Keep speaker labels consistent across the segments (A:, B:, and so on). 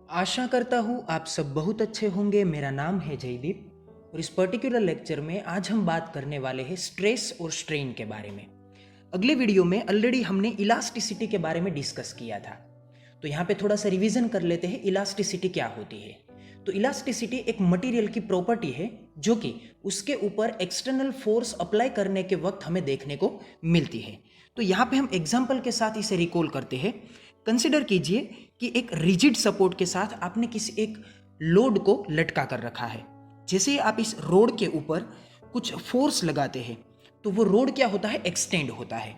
A: आशा करता हूँ आप सब बहुत अच्छे होंगे। मेरा नाम है जयदीप और इस पर्टिकुलर लेक्चर में आज हम बात करने वाले हैं स्ट्रेस और स्ट्रेन के बारे में। अगले वीडियो में ऑलरेडी हमने इलास्टिसिटी के बारे में डिस्कस किया था, तो यहाँ पे थोड़ा सा रिवीजन कर लेते हैं इलास्टिसिटी क्या होती है। तो इलास्टिसिटी एक मटेरियल की प्रॉपर्टी है जो कि उसके ऊपर एक्सटर्नल फोर्स अप्लाई करने के वक्त हमें देखने को मिलती है। तो यहाँ पे हम एग्जाम्पल के साथ इसे रिकॉल करते हैं। कंसिडर कीजिए कि एक रिजिड सपोर्ट के साथ आपने किसी एक लोड को लटका कर रखा है। जैसे ही आप इस रोड के ऊपर कुछ फोर्स लगाते हैं तो वो रोड क्या होता है, एक्सटेंड होता है।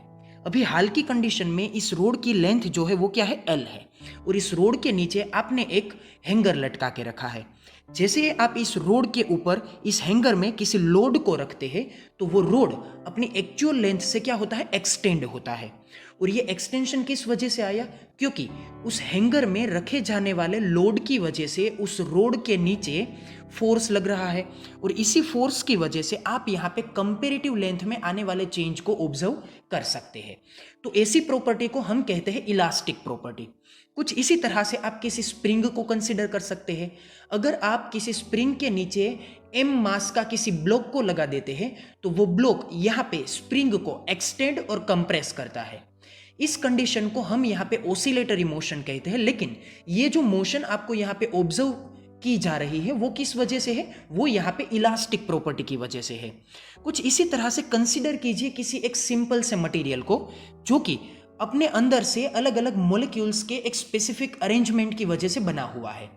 A: अभी हाल की कंडीशन में इस रोड की लेंथ जो है वो क्या है, एल है, और इस रोड के नीचे आपने एक हैंगर लटका के रखा है। जैसे आप इस रोड के ऊपर इस हैंगर में किसी लोड को रखते हैं तो वो रोड अपनी एक्चुअल लेंथ से क्या होता है, एक्सटेंड होता है। और ये एक्सटेंशन किस वजह से आया, क्योंकि उस हैंगर में रखे जाने वाले लोड की वजह से उस रोड के नीचे फोर्स लग रहा है, और इसी फोर्स की वजह से आप यहाँ पे कंपेरेटिव लेंथ में आने वाले चेंज को ऑब्जर्व कर सकते हैं। तो ऐसी प्रॉपर्टी को हम कहते हैं इलास्टिक प्रॉपर्टी। कुछ इसी तरह से आप किसी स्प्रिंग को कंसीडर कर सकते हैं। अगर आप किसी स्प्रिंग के नीचे m मास का किसी ब्लॉक को लगा देते हैं तो वो ब्लॉक यहाँ पे स्प्रिंग को एक्सटेंड और कंप्रेस करता है। इस कंडीशन को हम यहाँ पे ऑसिलेटरी मोशन कहते हैं, लेकिन ये जो मोशन आपको यहाँ पे ऑब्जर्व की जा रही है वो किस वजह से है, वो यहाँ पे इलास्टिक प्रॉपर्टी की वजह से है। कुछ इसी तरह से कंसीडर कीजिए किसी एक सिंपल से मटेरियल को जो कि अपने अंदर से अलग अलग मॉलिक्यूल्स के एक स्पेसिफिक अरेंजमेंट की वजह से बना हुआ है।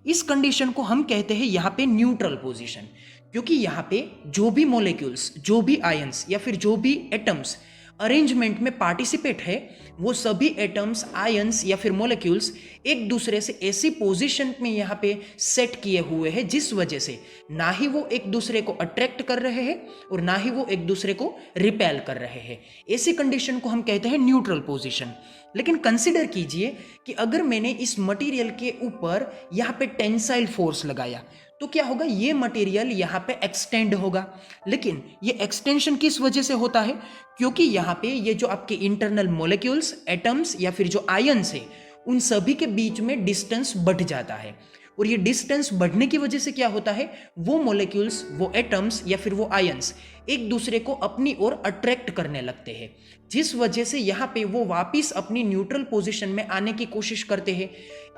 A: इस कंडीशन को हम कहते हैं यहाँ पे न्यूट्रल पोजीशन, क्योंकि यहाँ पे जो भी मॉलिक्यूल्स, जो भी आयंस या फिर जो भी एटम्स अरेंजमेंट में पार्टिसिपेट है वो सभी एटम्स, आयंस या फिर मॉलिक्यूल्स एक दूसरे से ऐसी पोजीशन में यहाँ पे सेट किए हुए हैं जिस वजह से ना ही वो एक दूसरे को अट्रैक्ट कर रहे हैं और ना ही वो एक दूसरे को रिपेल कर रहे हैं। ऐसी कंडीशन को हम कहते हैं न्यूट्रल पोजीशन। लेकिन कंसिडर कीजिए कि अगर मैंने इस मटेरियल के ऊपर यहाँ पे टेंसाइल फोर्स लगाया तो क्या होगा, ये मटेरियल यहाँ पे एक्सटेंड होगा। लेकिन ये एक्सटेंशन किस वजह से होता है, क्योंकि यहाँ पे ये जो आपके इंटरनल मॉलिक्यूल्स, एटम्स या फिर जो आयंस है उन सभी के बीच में डिस्टेंस बढ़ जाता है। और ये डिस्टेंस बढ़ने की वजह से क्या होता है, वो मॉलिक्यूल्स, वो एटम्स या फिर वो आयंस एक दूसरे को अपनी ओर अट्रैक्ट करने लगते हैं, जिस वजह से यहाँ पे वो वापिस अपनी न्यूट्रल पोजीशन में आने की कोशिश करते हैं।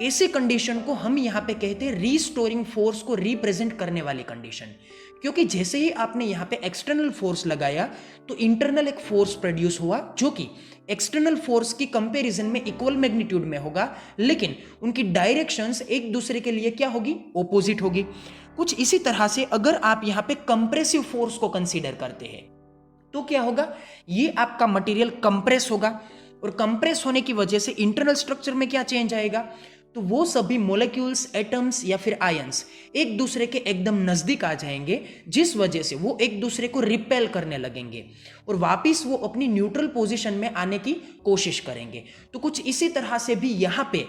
A: ऐसे कंडीशन को हम यहाँ पे कहते हैं रीस्टोरिंग फोर्स को रिप्रेजेंट करने वाली कंडीशन। क्योंकि जैसे ही आपने यहाँ पे एक्सटर्नल फोर्स लगाया तो इंटरनल एक फोर्स प्रोड्यूस हुआ जो कि एक्सटर्नल फोर्स की कंपैरिजन में इक्वल मैग्नीट्यूड में होगा, लेकिन उनकी डायरेक्शंस एक दूसरे के लिए क्या होगी, ओपोजिट होगी। कुछ इसी तरह से अगर आप यहाँ पे कंप्रेसिव फोर्स को कंसीडर करते हैं तो क्या होगा, ये आपका मटेरियल कंप्रेस होगा, और कंप्रेस होने की वजह से इंटरनल स्ट्रक्चर में क्या चेंज आएगा, तो वो सभी मॉलिक्यूल्स, एटम्स या फिर आयंस एक दूसरे के एकदम नजदीक आ जाएंगे, जिस वजह से वो एक दूसरे को रिपेल करने लगेंगे और वापिस वो अपनी न्यूट्रल पोजीशन में आने की कोशिश करेंगे। तो कुछ इसी तरह से भी यहाँ पे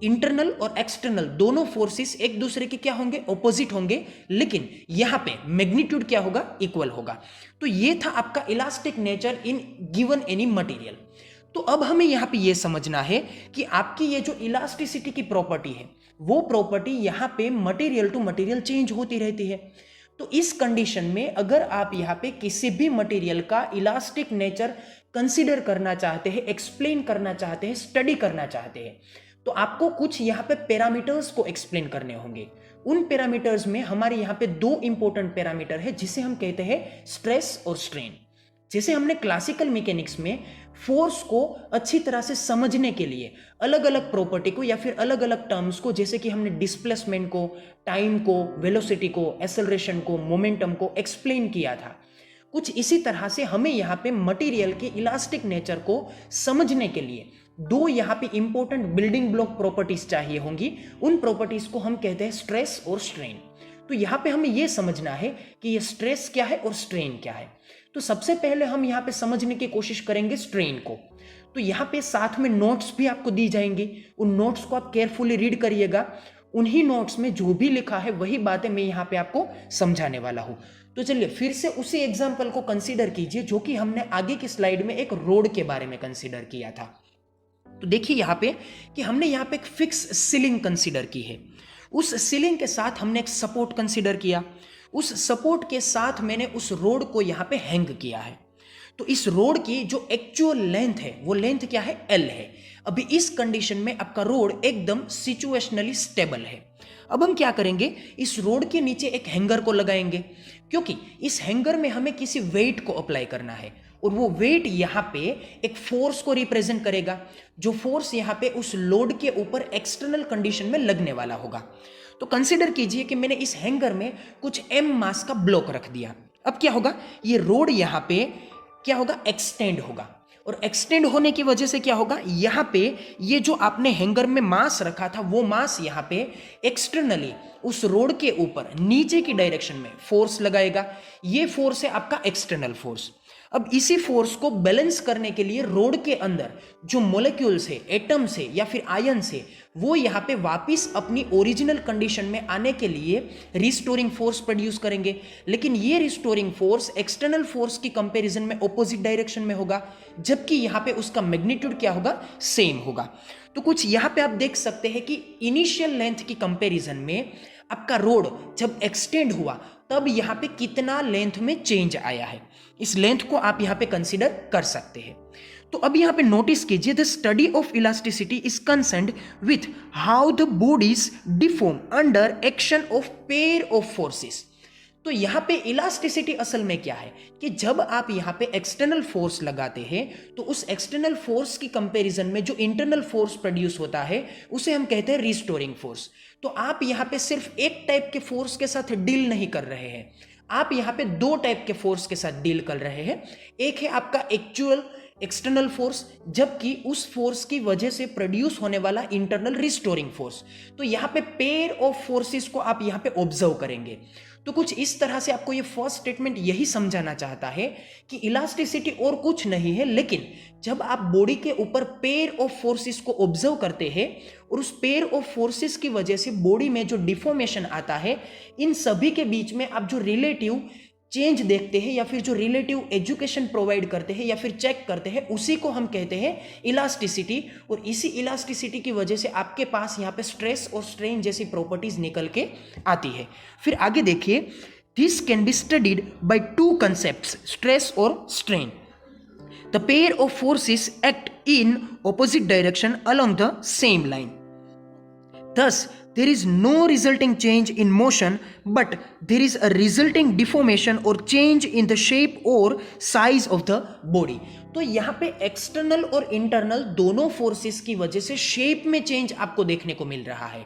A: इंटरनल और एक्सटर्नल दोनों फोर्सेस एक दूसरे के क्या होंगे, ऑपोजिट होंगे, लेकिन यहाँ पे मैग्नीट्यूड क्या होगा, इक्वल होगा। तो ये था आपका elastic nature in given any material. तो अब हमें यहाँ पे ये समझना है कि आपकी ये जो इलास्टिसिटी की प्रॉपर्टी है वो प्रॉपर्टी यहाँ पे मटेरियल टू मटेरियल चेंज होती रहती है। तो इस कंडीशन में अगर आप यहाँ पे किसी भी मटेरियल का इलास्टिक नेचर कंसीडर करना चाहते हैं, एक्सप्लेन करना चाहते हैं, स्टडी करना चाहते हैं, तो आपको कुछ यहाँ पे पैरामीटर्स को एक्सप्लेन करने होंगे। उन पैरामीटर्स में हमारे यहाँ पे दो इंपॉर्टेंट पैरामीटर है जिसे हम कहते हैं स्ट्रेस और स्ट्रेन। जैसे हमने क्लासिकल मैकेनिक्स में फोर्स को अच्छी तरह से समझने के लिए अलग अलग प्रॉपर्टी को या फिर अलग अलग टर्म्स को, जैसे कि हमने डिस्प्लेसमेंट को, टाइम को, वेलोसिटी को, एक्सेलरेशन को, मोमेंटम को एक्सप्लेन किया था, कुछ इसी तरह से हमें यहाँ पे मटेरियल के इलास्टिक नेचर को समझने के लिए दो यहाँ पे इंपॉर्टेंट बिल्डिंग ब्लॉक प्रॉपर्टीज चाहिए होंगी। उन प्रॉपर्टीज को हम कहते हैं स्ट्रेस और स्ट्रेन। तो यहाँ पे हमें यह समझना है कि ये स्ट्रेस क्या है और स्ट्रेन क्या है। तो सबसे पहले हम यहाँ पे समझने की कोशिश करेंगे स्ट्रेन को। तो यहाँ पे साथ में नोट्स भी आपको दी जाएंगी, उन नोट्स को आप केयरफुली रीड करिएगा। उन्हीं नोट्स में जो भी लिखा है वही बातें मैं यहाँ पे आपको समझाने वाला हूँ। तो चलिए फिर से उसी एग्जाम्पल को कंसीडर कीजिए जो कि हमने आगे की स्लाइड में एक रोड के बारे में कंसीडर किया था। तो देखिए यहाँ पे कि हमने यहाँ पे एक फिक्स सीलिंग कंसीडर की है, उस सीलिंग के साथ हमने एक सपोर्ट कंसीडर किया, उस सपोर्ट के साथ मैंने उस रोड को यहाँ पे हैंग किया है। तो इस रोड की जो एक्चुअल लेंथ है वो लेंथ क्या है, L है। अभी इस कंडीशन में आपका रोड एकदम सिचुएशनली स्टेबल है। अब हम क्या करेंगे, इस रोड के नीचे एक हैंगर को लगाएंगे, क्योंकि इस हैंगर में हमें किसी वेट को अप्लाई करना है और वो वेट यहाँ पे एक फोर्स को रिप्रेजेंट करेगा, जो फोर्स यहाँ पे उस लोड के ऊपर एक्सटर्नल कंडीशन में लगने वाला होगा। तो कंसीडर कीजिए कि मैंने इस हैंगर में कुछ m मास का ब्लॉक रख दिया। अब क्या होगा, ये रोड यहाँ पे क्या होगा, एक्सटेंड होगा, और एक्सटेंड होने की वजह से क्या होगा, यहाँ पे ये जो आपने हैंगर में मास रखा था वो मास यहाँ पे एक्सटर्नली उस रोड के ऊपर नीचे की डायरेक्शन में फोर्स लगाएगा। ये फोर्स है आपका एक्सटर्नल फोर्स। अब इसी फोर्स को बैलेंस करने के लिए रोड के अंदर जो मॉलिक्यूल्स है, एटम्स है या फिर आयन्स है, वो यहाँ पे वापस अपनी ओरिजिनल कंडीशन में आने के लिए रिस्टोरिंग फोर्स प्रोड्यूस करेंगे। लेकिन ये रिस्टोरिंग फोर्स एक्सटर्नल फोर्स की कंपैरिजन में ऑपोजिट डायरेक्शन में होगा, जबकि यहाँ पे उसका मैग्नीट्यूड क्या होगा, सेम होगा। तो कुछ यहाँ पे आप देख सकते हैं कि इनिशियल लेंथ की कंपैरिजन में आपका रोड जब एक्सटेंड हुआ तब यहाँ पे कितना लेंथ में चेंज आया है, इस लेंथ को आप यहाँ पे कंसीडर कर सकते हैं। तो अब यहाँ पे नोटिस कीजिए, the study of elasticity is concerned with how the bodies deform under action of pair of forces. तो यहाँ पे इलास्टिसिटी असल में क्या है कि जब आप यहाँ पे एक्सटर्नल फोर्स लगाते हैं तो उस एक्सटर्नल फोर्स की कंपैरिजन में जो इंटरनल फोर्स प्रोड्यूस होता है उसे हम कहते हैं रिस्टोरिंग फोर्स। तो आप यहाँ पे सिर्फ एक टाइप के फोर्स के साथ डील नहीं कर रहे हैं, आप यहाँ पे दो टाइप के फोर्स के साथ डील कर रहे हैं। एक है आपका एक्चुअल एक्सटर्नल फोर्स, जबकि उस फोर्स की वजह से प्रोड्यूस होने वाला इंटरनल रिस्टोरिंग फोर्स। तो यहाँ पे पेयर ऑफ फोर्सेस को आप यहाँ पे ऑब्जर्व करेंगे। तो कुछ इस तरह से आपको ये फर्स्ट स्टेटमेंट यही समझाना चाहता है कि इलास्टिसिटी और कुछ नहीं है, लेकिन जब आप बॉडी के ऊपर पेयर ऑफ फोर्सेस को ऑब्जर्व करते हैं और उस पेयर ऑफ फोर्सेस की वजह से बॉडी में जो डिफॉर्मेशन आता है, इन सभी के बीच में आप जो रिलेटिव चेंज देखते हैं या फिर जो रिलेटिव एजुकेशन प्रोवाइड करते हैं या फिर चेक करते हैं, उसी को हम कहते हैं इलास्टिसिटी। और इसी इलास्टिसिटी की वजह से आपके पास यहाँ पे स्ट्रेस और स्ट्रेन जैसी प्रॉपर्टीज निकल के आती है। फिर आगे देखिए, this can be studied by two concepts, stress और strain. The pair of forces act in opposite direction along the same line, thus there is no resulting change in motion, but there is a resulting deformation or change in the shape or size of the body। तो यहाँ पे external और internal दोनों forces की वजह से shape में change आपको देखने को मिल रहा है,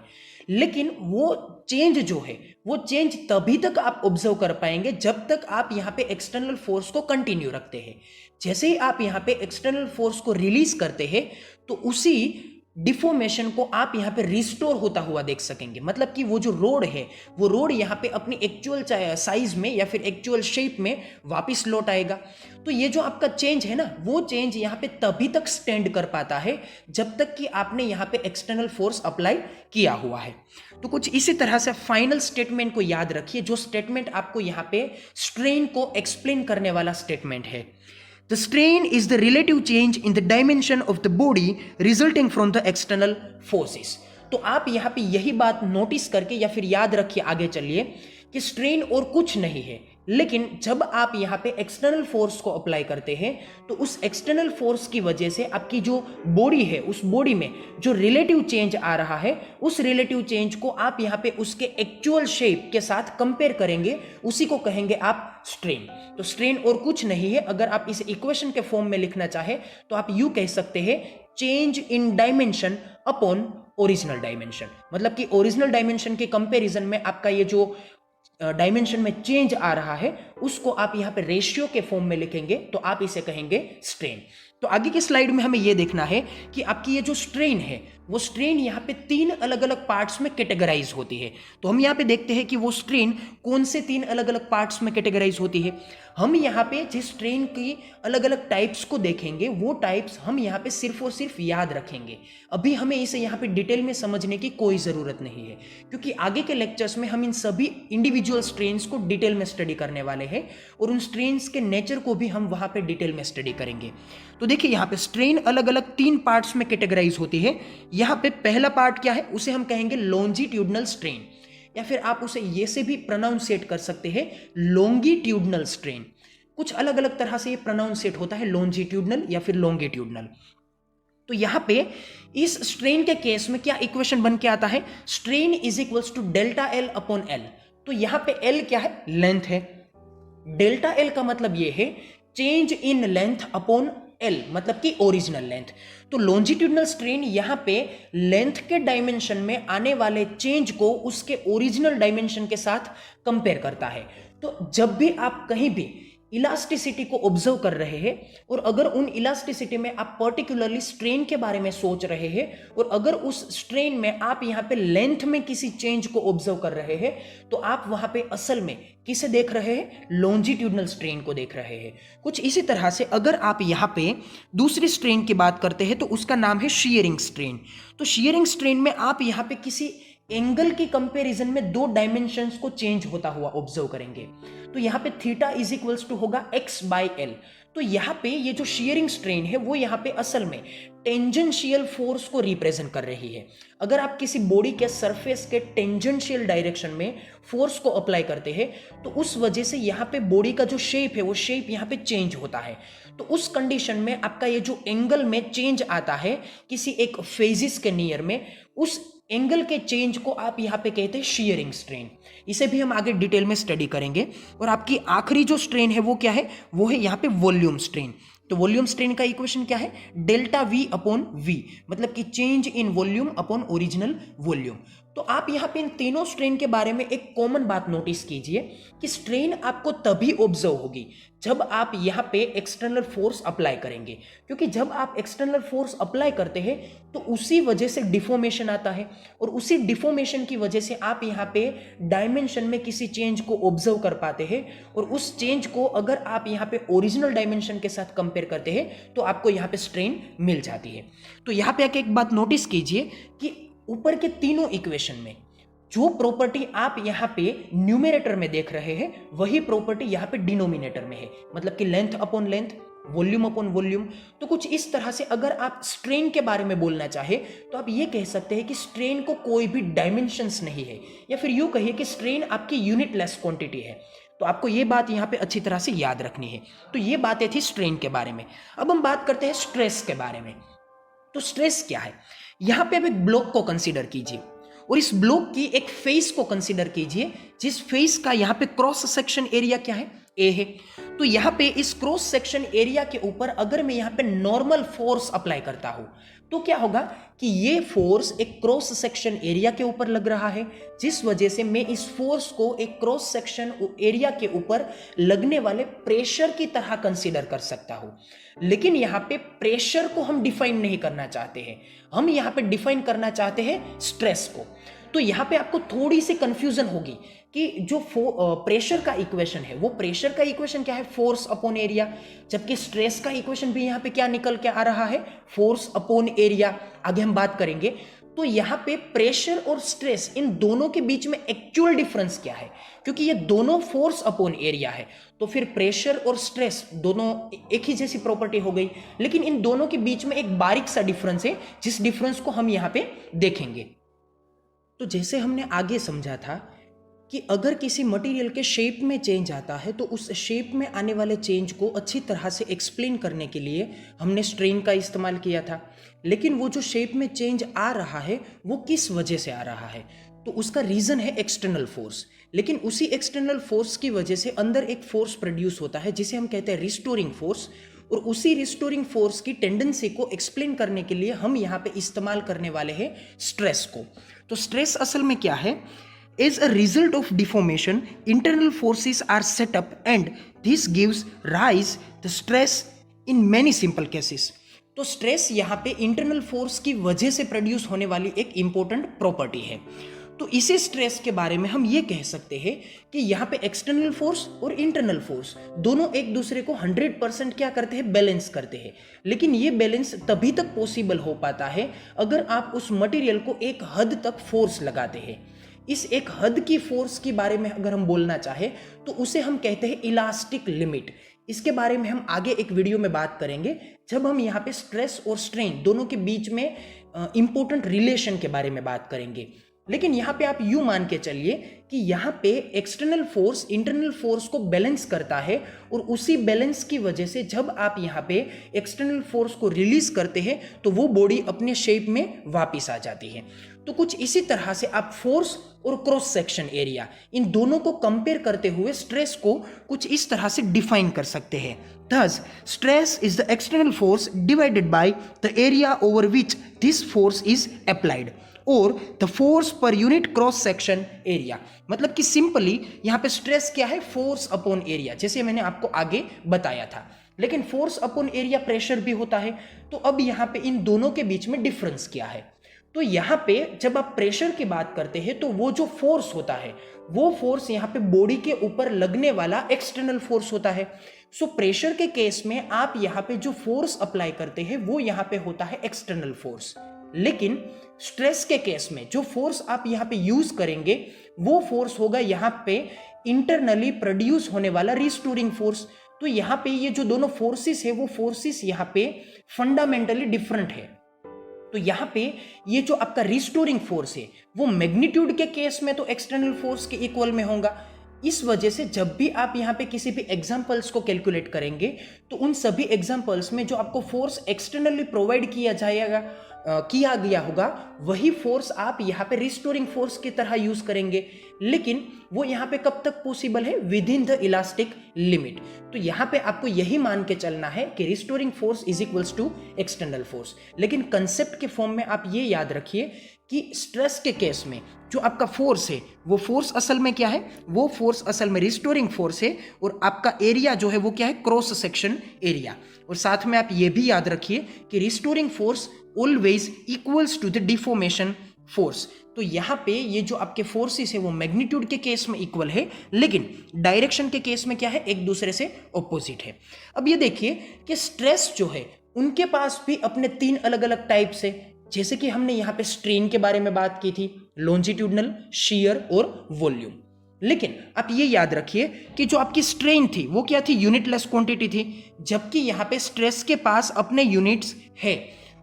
A: लेकिन वो चेंज जो है वो चेंज तभी तक आप ऑब्जर्व कर पाएंगे जब तक आप यहाँ पे एक्सटर्नल फोर्स को कंटिन्यू रखते हैं। जैसे ही आप यहाँ पे एक्सटर्नल फोर्स को रिलीज करते हैं तो उसी डिफॉर्मेशन को आप यहाँ पे रिस्टोर होता हुआ देख सकेंगे। मतलब कि वो जो रोड है वो रोड यहाँ पे अपनी एक्चुअल साइज में या फिर एक्चुअल शेप में वापस लौट आएगा। तो ये जो आपका चेंज है ना, वो चेंज यहाँ पे तभी तक स्टैंड कर पाता है जब तक कि आपने यहाँ पे एक्सटर्नल फोर्स अप्लाई किया हुआ है। तो कुछ इसी तरह से फाइनल स्टेटमेंट को याद रखिए, जो स्टेटमेंट आपको यहाँ पे स्ट्रेन को एक्सप्लेन करने वाला स्टेटमेंट है। The strain is the relative change in the dimension of the body resulting from the external forces। तो आप यहाँ पे यही बात नोटिस करके या फिर याद रखिए, आगे चलिए, कि स्ट्रेन और कुछ नहीं है, लेकिन जब आप यहाँ पे एक्सटर्नल फोर्स को अप्लाई करते हैं तो उस एक्सटर्नल फोर्स की वजह से आपकी जो बॉडी है उस बॉडी में जो रिलेटिव चेंज आ रहा है, उस रिलेटिव चेंज को आप यहाँ पे उसके एक्चुअल शेप के साथ कंपेयर करेंगे, उसी को कहेंगे आप स्ट्रेन। तो स्ट्रेन और कुछ नहीं है, अगर आप इसे इक्वेशन के फॉर्म में लिखना चाहे तो आप यूं कह सकते हैं, change in dimension upon original dimension. मतलब कि ओरिजिनल डायमेंशन के कंपैरिजन में आपका ये जो डायमेंशन में चेंज आ रहा है उसको आप यहाँ पे रेशियो के फॉर्म में लिखेंगे तो आप इसे कहेंगे स्ट्रेन। तो आगे की स्लाइड में हमें यह देखना है कि आपकी ये जो स्ट्रेन है वो स्ट्रेन यहाँ पे 3 अलग अलग पार्ट्स में कैटेगराइज होती है। तो हम यहाँ पे देखते हैं कि वो स्ट्रेन कौन से 3 अलग अलग पार्ट्स में कैटेगराइज होती है। हम यहाँ पे जिस स्ट्रेन की अलग अलग टाइप्स को देखेंगे वो टाइप्स हम यहाँ पे सिर्फ और सिर्फ याद रखेंगे। अभी हमें इसे यहाँ पे डिटेल में समझने की कोई ज़रूरत नहीं है, क्योंकि आगे के लेक्चर्स में हम इन सभी इंडिविजुअल स्ट्रेन्स को डिटेल में स्टडी करने वाले हैं और उन स्ट्रेन्स के नेचर को भी हम वहाँ पे डिटेल में स्टडी करेंगे। तो देखिए यहाँ पे स्ट्रेन अलग अलग 3 पार्ट्स में कैटेगराइज होती है। यहाँ पे पहला पार्ट क्या है, उसे हम कहेंगे लॉन्जिट्यूडनल स्ट्रेन, या फिर आप उसे ये से भी प्रोनाउंसिएट कर सकते हैं लॉन्गिट्यूडनल स्ट्रेन। कुछ अलग अलग तरह से ये प्रोनाउंसिएट होता है, लॉन्जिट्यूडनल या फिर लॉन्गिट्यूडनल। तो यहाँ पे इस स्ट्रेन के केस में क्या इक्वेशन बन के आता है, strain is equals to delta L upon L. तो यहाँ पे एल क्या है, लेंथ है। डेल्टा एल का मतलब ये है change in length upon L, मतलब कि ओरिजिनल लेंथ। तो लॉन्जिट्यूडनल स्ट्रेन यहाँ पे लेंथ के डायमेंशन में आने वाले चेंज को उसके ओरिजिनल डायमेंशन के साथ कंपेयर करता है। तो जब भी आप कहीं भी इलास्टिसिटी को ऑब्जर्व कर रहे हैं और अगर उन इलास्टिसिटी में आप पर्टिकुलरली स्ट्रेन के बारे में सोच रहे हैं और अगर उस स्ट्रेन में आप यहाँ पे लेंथ में किसी चेंज को ऑब्जर्व कर रहे हैं, तो आप वहां पे असल में किसे देख रहे हैं, लॉन्जिट्यूडनल स्ट्रेन को देख रहे हैं। कुछ इसी तरह से अगर आप यहाँ पे दूसरी स्ट्रेन की बात करते हैं तो उसका नाम है शीयरिंग स्ट्रेन। तो शीयरिंग स्ट्रेन में आप यहाँ पे किसी एंगल की कंपैरिजन में 2 डायमेंशंस को चेंज होता हुआ ऑब्जर्व करेंगे। तो यहाँ पे थीटा इज इक्वल्स टू होगा x बाई एल। तो यहाँ पे ये जो शीयरिंग स्ट्रेन है वो यहाँ पे असल में टेंजेंशियल फोर्स को रिप्रेजेंट कर रही है। अगर आप किसी बॉडी के सरफेस के टेंजेंशियल डायरेक्शन में फोर्स को अप्लाई करते हैं तो उस वजह से यहाँ पे बॉडी का जो शेप है वो शेप यहाँ पे चेंज होता है। तो उस कंडीशन में आपका ये जो एंगल में चेंज आता है किसी एक फेजिस के नियर में, उस एंगल के चेंज को आप यहाँ पे कहते हैं शीयरिंग स्ट्रेन। इसे भी हम आगे डिटेल में स्टडी करेंगे। और आपकी आखिरी जो स्ट्रेन है वो क्या है, वो है यहाँ पे वॉल्यूम स्ट्रेन। तो वॉल्यूम स्ट्रेन का इक्वेशन क्या है, डेल्टा वी अपॉन वी, मतलब कि change in volume upon original volume. तो आप यहाँ पे इन तीनों स्ट्रेन के बारे में एक कॉमन बात नोटिस कीजिए कि स्ट्रेन आपको तभी ऑब्जर्व होगी जब आप यहाँ पे एक्सटर्नल फोर्स अप्लाई करेंगे, क्योंकि जब आप एक्सटर्नल फोर्स अप्लाई करते हैं तो उसी वजह से डिफॉर्मेशन आता है और उसी डिफॉर्मेशन की वजह से आप यहाँ पे डायमेंशन में किसी चेंज को ऑब्जर्व कर पाते हैं और उस चेंज को अगर आप यहाँ पे ओरिजिनल डायमेंशन के साथ कंपेयर करते हैं तो आपको यहाँ पे स्ट्रेन मिल जाती है। तो यहाँ पे आके एक बात नोटिस कीजिए कि ऊपर के तीनों इक्वेशन में जो प्रॉपर्टी आप यहाँ पे न्यूमरेटर में देख रहे हैं वही प्रॉपर्टी यहाँ पे डिनोमिनेटर में है, मतलब कि length upon length, volume upon volume. तो कुछ इस तरह से अगर आप स्ट्रेन के बारे में बोलना चाहे तो आप ये कह सकते हैं कि स्ट्रेन को कोई भी डायमेंशंस नहीं है, या फिर यूं कहिए कि स्ट्रेन आपकी यूनिटलेस क्वांटिटी है। तो आपको ये बात यहाँ पे अच्छी तरह से याद रखनी है। तो ये बातें थी स्ट्रेन के बारे में। अब हम बात करते हैं स्ट्रेस के बारे में। तो स्ट्रेस क्या है, यहाँ पे आप एक ब्लॉक को कंसीडर कीजिए और इस ब्लॉक की एक फेस को कंसीडर कीजिए जिस फेस का यहाँ पे क्रॉस सेक्शन एरिया क्या है, ए है। तो यहाँ पे इस क्रॉस सेक्शन एरिया के ऊपर अगर मैं यहाँ पे नॉर्मल फोर्स अप्लाई करता हूं तो क्या होगा कि ये फोर्स एक क्रॉस सेक्शन एरिया के ऊपर लग रहा है, जिस वजह से मैं इस फोर्स को एक क्रॉस सेक्शन एरिया के ऊपर लगने वाले प्रेशर की तरह कंसीडर कर सकता हूं। लेकिन यहाँ पे प्रेशर को हम डिफाइन नहीं करना चाहते हैं, हम यहाँ पे डिफाइन करना चाहते हैं स्ट्रेस को। तो यहाँ पे आपको थोड़ी सी कंफ्यूजन होगी कि जो प्रेशर का इक्वेशन है वो प्रेशर का इक्वेशन क्या है, फोर्स अपॉन एरिया, जबकि स्ट्रेस का इक्वेशन भी यहाँ पे क्या निकल के आ रहा है, फोर्स अपॉन एरिया। आगे हम बात करेंगे। तो यहाँ पे प्रेशर और स्ट्रेस इन दोनों के बीच में एक्चुअल डिफरेंस क्या है, क्योंकि ये दोनों फोर्स अपॉन एरिया है तो फिर प्रेशर और स्ट्रेस दोनों एक ही जैसी प्रॉपर्टी हो गई, लेकिन इन दोनों के बीच में एक बारीक सा डिफरेंस है जिस डिफरेंस को हम यहाँ पे देखेंगे। तो जैसे हमने आगे समझा था कि अगर किसी मटेरियल के शेप में चेंज आता है तो उस शेप में आने वाले चेंज को अच्छी तरह से एक्सप्लेन करने के लिए हमने स्ट्रेन का इस्तेमाल किया था। लेकिन वो जो शेप में चेंज आ रहा है वो किस वजह से आ रहा है, तो उसका रीज़न है एक्सटर्नल फोर्स। लेकिन उसी एक्सटर्नल फोर्स की वजह से अंदर एक फोर्स प्रोड्यूस होता है जिसे हम कहते हैं रिस्टोरिंग फोर्स, और उसी रिस्टोरिंग फोर्स की टेंडेंसी को एक्सप्लेन करने के लिए हम यहाँ पे इस्तेमाल करने वाले हैं स्ट्रेस को। तो स्ट्रेस असल में क्या है, As a result of deformation, internal forces are set up and this gives rise to stress in many simple cases. तो स्ट्रेस यहाँ पे इंटरनल फोर्स की वजह से प्रोड्यूस होने वाली एक इंपॉर्टेंट प्रॉपर्टी है। तो इसी स्ट्रेस के बारे में हम ये कह सकते हैं कि यहाँ पे एक्सटर्नल फोर्स और इंटरनल फोर्स दोनों एक दूसरे को 100% क्या करते हैं, बैलेंस करते हैं। लेकिन ये बैलेंस तभी तक पॉसिबल हो पाता है अगर आप उस मटेरियल को एक हद तक फोर्स लगाते हैं। इस एक हद की फोर्स के बारे में अगर हम बोलना चाहें तो उसे हम कहते हैं इलास्टिक लिमिट। इसके बारे में हम आगे एक वीडियो में बात करेंगे जब हम यहाँ पे स्ट्रेस और स्ट्रेन दोनों के बीच में इंपॉर्टेंट रिलेशन के बारे में बात करेंगे। लेकिन यहाँ पे आप यूं मान के चलिए कि यहाँ पे एक्सटर्नल फोर्स इंटरनल फोर्स को बैलेंस करता है और उसी बैलेंस की वजह से जब आप यहाँ पे एक्सटर्नल फोर्स को रिलीज करते हैं तो वो बॉडी अपने शेप में वापस आ जाती है। तो कुछ इसी तरह से आप फोर्स और क्रॉस सेक्शन एरिया इन दोनों को कंपेयर करते हुए स्ट्रेस को कुछ इस तरह से डिफाइन कर सकते हैं। Thus, stress is the external force divided by the area over which this force is applied और the force per unit cross section area। मतलब कि सिंपली यहाँ पे स्ट्रेस क्या है, फोर्स अपॉन एरिया, जैसे मैंने आपको आगे बताया था। लेकिन फोर्स अपॉन एरिया प्रेशर भी होता है। तो अब यहाँ पे इन दोनों के बीच में डिफरेंस क्या है, तो यहाँ पे जब आप प्रेशर की बात करते हैं तो वो जो फोर्स होता है वो फोर्स यहाँ पे बॉडी के ऊपर लगने वाला एक्सटर्नल फोर्स होता है। सो प्रेशर के केस में आप यहाँ पे जो फोर्स अप्लाई करते हैं वो यहाँ पे होता है एक्सटर्नल फोर्स। लेकिन स्ट्रेस के केस में जो फोर्स आप यहाँ पे यूज करेंगे वो फोर्स होगा यहाँ पे इंटरनली प्रोड्यूस होने वाला रिस्टोरिंग फोर्स। तो यहाँ पे ये जो दोनों फोर्सेस है वो फोर्सेस यहाँ पे फंडामेंटली डिफरेंट है। तो यहाँ पे ये जो आपका रिस्टोरिंग फोर्स है वो मैग्नीट्यूड के केस में तो एक्सटर्नल फोर्स के इक्वल में होगा। इस वजह से जब भी आप यहाँ पे किसी भी एग्जांपल्स को कैलकुलेट करेंगे तो उन सभी एग्जांपल्स में जो आपको फोर्स एक्सटर्नली प्रोवाइड किया गया होगा वही फोर्स आप यहाँ पे रिस्टोरिंग फोर्स की तरह यूज करेंगे। लेकिन वो यहाँ पे कब तक पॉसिबल है, with in the elastic limit. तो यहाँ पे आपको यही मान के चलना है कि restoring force is equals to external force. लेकिन कंसेप्ट के फॉर्म में आप ये याद रखिए कि स्ट्रेस के केस में जो आपका फोर्स है वो फोर्स असल में क्या है, वो फोर्स असल में रिस्टोरिंग फोर्स है और आपका एरिया जो है वो क्या है, क्रॉस सेक्शन एरिया। और साथ में आप ये भी याद रखिए कि restoring force always equals to the deformation force. तो यहाँ पे ये जो आपके फोर्सेस है वो मैग्नीट्यूड के केस में इक्वल है, लेकिन डायरेक्शन के केस में क्या है, एक दूसरे से ऑपोजिट है। अब ये देखिए कि स्ट्रेस जो है उनके पास भी अपने 3 अलग अलग टाइप्स है। जैसे कि हमने यहाँ पे स्ट्रेन के बारे में बात की थी, लॉन्जिट्यूडनल, शियर और वॉल्यूम। लेकिन आप ये याद रखिए कि जो आपकी स्ट्रेन थी वो क्या थी, यूनिटलेस क्वांटिटी थी, जबकि यहाँ पे स्ट्रेस के पास अपने यूनिट्स है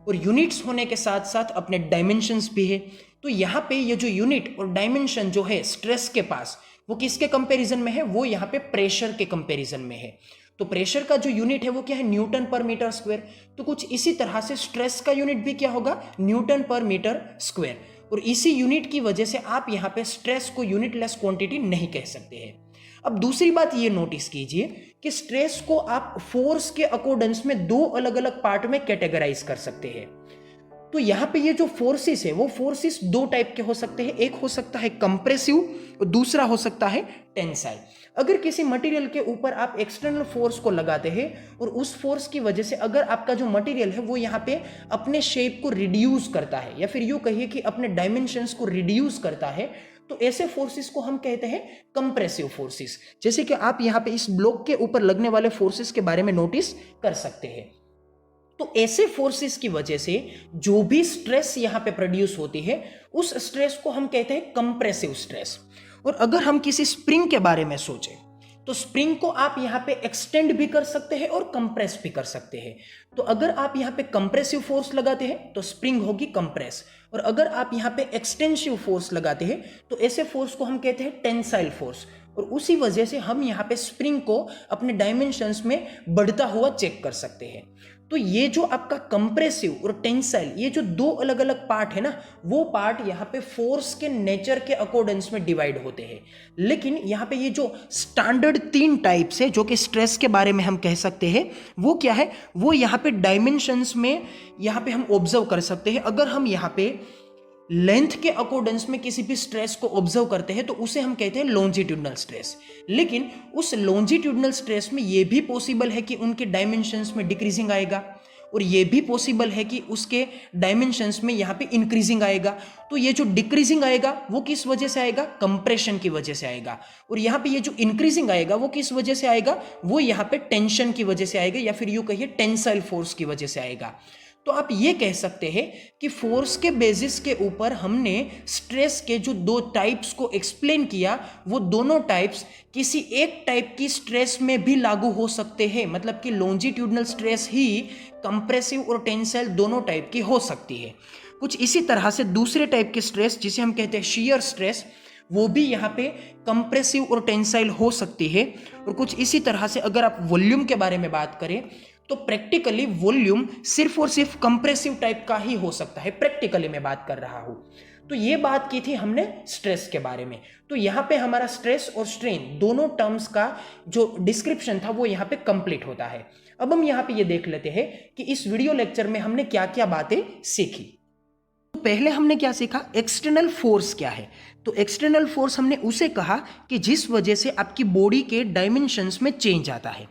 A: और यूनिट्स होने के साथ साथ अपने डायमेंशंस भी है। तो यहाँ पे ये जो यूनिट और डायमेंशन जो है स्ट्रेस के पास वो किसके कंपैरिजन में है, वो यहाँ पे प्रेशर के कंपैरिजन में है। तो प्रेशर का जो यूनिट है वो क्या है, न्यूटन पर मीटर स्क्वायर। तो कुछ इसी तरह से स्ट्रेस का यूनिट भी क्या होगा, न्यूटन पर मीटर स्क्वायर। और इसी यूनिट की वजह से आप यहाँ पे स्ट्रेस को यूनिटलेस क्वांटिटी नहीं कह सकते हैं। अब दूसरी बात ये नोटिस कीजिए कि स्ट्रेस को आप फोर्स के अकॉर्डेंस में 2 अलग अलग पार्ट में कैटेगराइज कर सकते हैं। तो यहाँ पे ये जो फोर्सेस है वो फोर्सेस 2 टाइप के हो सकते हैं, एक हो सकता है कंप्रेसिव और दूसरा हो सकता है टेंसाइल। अगर किसी मटेरियल के ऊपर आप एक्सटर्नल फोर्स को लगाते हैं और उस फोर्स की वजह से अगर आपका जो मटेरियल है वो यहाँ पे अपने शेप को रिड्यूस करता है या फिर यूं कहिए कि अपने डायमेंशंस को रिड्यूस करता है, तो ऐसे फोर्सेस को हम कहते हैं कंप्रेसिव फोर्सेस। जैसे कि आप यहाँ पे इस ब्लॉक के ऊपर लगने वाले फोर्सेस के बारे में नोटिस कर सकते हैं। तो ऐसे फोर्सेस की वजह से जो भी स्ट्रेस यहाँ पे प्रोड्यूस होती है उस स्ट्रेस को हम कहते हैं कंप्रेसिव स्ट्रेस। और अगर हम किसी स्प्रिंग के बारे में सोचें तो स्प्रिंग को आप यहाँ पे एक्सटेंड भी कर सकते हैं और कंप्रेस भी कर सकते हैं। तो अगर आप यहाँ पे कंप्रेसिव फोर्स लगाते हैं तो स्प्रिंग होगी कंप्रेस, और अगर आप यहाँ पे एक्सटेंसिव फोर्स लगाते हैं तो ऐसे फोर्स को हम कहते हैं टेंसाइल फोर्स। और उसी वजह से हम यहाँ पे स्प्रिंग को अपने डायमेंशंस में बढ़ता हुआ चेक कर सकते हैं। तो ये जो आपका कंप्रेसिव और टेंसाइल ये जो 2 अलग अलग पार्ट है ना, वो पार्ट यहाँ पे फोर्स के नेचर के अकॉर्डेंस में डिवाइड होते हैं। लेकिन यहाँ पे ये जो स्टैंडर्ड 3 टाइप्स है जो कि स्ट्रेस के बारे में हम कह सकते हैं वो क्या है, वो यहाँ पे डायमेंशंस में यहाँ पे हम ऑब्जर्व कर सकते हैं। अगर हम यहाँ पे लेंथ के अकॉर्डेंस में किसी भी स्ट्रेस को ऑब्जर्व करते हैं तो उसे हम कहते हैं लॉन्जिट्यूडनल स्ट्रेस। लेकिन उस लॉन्जिट्यूडनल स्ट्रेस में ये भी पॉसिबल है कि उनके डायमेंशंस में डिक्रीजिंग आएगा और ये भी पॉसिबल है कि उसके डायमेंशंस में यहाँ पे इंक्रीजिंग आएगा। तो ये जो डिक्रीजिंग आएगा वो किस वजह से आएगा, कंप्रेशन की वजह से आएगा। और यहाँ पे ये जो इंक्रीजिंग आएगा वो किस वजह से आएगा, वो यहाँ पे टेंशन की वजह से आएगा, या फिर यूं कहिए टेंसाइल फोर्स की वजह से आएगा। तो आप ये कह सकते हैं कि फोर्स के बेसिस के ऊपर हमने स्ट्रेस के जो दो टाइप्स को एक्सप्लेन किया, वो दोनों टाइप्स किसी एक टाइप की स्ट्रेस में भी लागू हो सकते हैं। मतलब कि लॉन्जिट्यूडनल स्ट्रेस ही कंप्रेसिव और टेंसाइल दोनों टाइप की हो सकती है। कुछ इसी तरह से दूसरे टाइप की स्ट्रेस जिसे हम कहते हैं शियर स्ट्रेस, वो भी यहाँ पे कंप्रेसिव और टेंसाइल हो सकती है। और कुछ इसी तरह से अगर आप वॉल्यूम के बारे में बात करें तो प्रैक्टिकली वॉल्यूम सिर्फ और सिर्फ कंप्रेसिव टाइप का ही हो सकता है, प्रैक्टिकली मैं बात कर रहा हूं। तो ये बात की थी हमने स्ट्रेस के बारे में। तो यहां पे हमारा स्ट्रेस और स्ट्रेन दोनों टर्म्स का जो डिस्क्रिप्शन था वो यहां पे कंप्लीट होता है। अब हम यहां पे ये देख लेते हैं कि इस वीडियो लेक्चर में हमने क्या क्या बातें सीखी। तो पहले हमने क्या सीखा, एक्सटर्नल फोर्स क्या है। तो एक्सटर्नल फोर्स हमने उसे कहा कि जिस वजह से आपकी बॉडी के डायमेंशंस में चेंज आता है।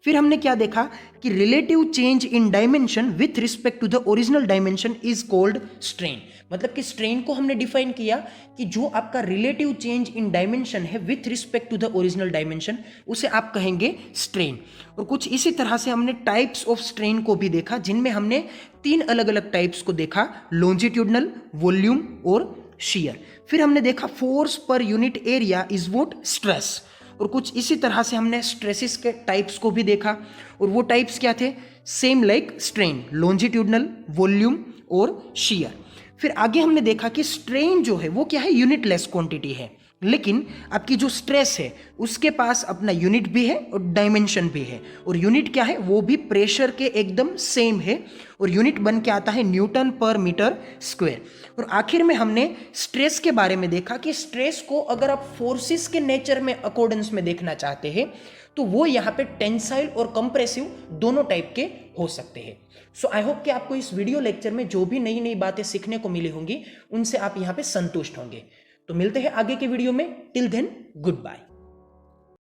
A: फिर हमने क्या देखा कि relative change in dimension with respect to the original dimension is called strain. मतलब कि स्ट्रेन को हमने डिफाइन किया कि जो आपका रिलेटिव चेंज इन डायमेंशन है with respect to the original dimension, उसे आप कहेंगे स्ट्रेन। और कुछ इसी तरह से हमने टाइप्स ऑफ स्ट्रेन को भी देखा, जिनमें हमने 3 अलग अलग टाइप्स को देखा, लॉन्जिट्यूडनल, वॉल्यूम और शियर। फिर हमने देखा force per unit area is what, stress. और कुछ इसी तरह से हमने स्ट्रेसेस के टाइप्स को भी देखा, और वो टाइप्स क्या थे, same like strain, longitudinal, volume और शियर। फिर आगे हमने देखा कि स्ट्रेन जो है वो क्या है, यूनिटलेस क्वांटिटी है, लेकिन आपकी जो स्ट्रेस है उसके पास अपना यूनिट भी है और डायमेंशन भी है। और यूनिट क्या है, वो भी प्रेशर के एकदम सेम है, और यूनिट बन के आता है न्यूटन पर मीटर स्क्वायर। और आखिर में हमने स्ट्रेस के बारे में देखा कि स्ट्रेस को अगर आप फोर्सेस के नेचर में अकॉर्डेंस में देखना चाहते हैं तो वो यहाँ पे टेंसाइल और कंप्रेसिव दोनों टाइप के हो सकते हैं। सो आई होप कि आपको इस वीडियो लेक्चर में जो भी नई नई बातें सीखने को मिली होंगी उनसे आप यहाँ पे संतुष्ट होंगे। तो मिलते हैं आगे के वीडियो में। Till then, good bye.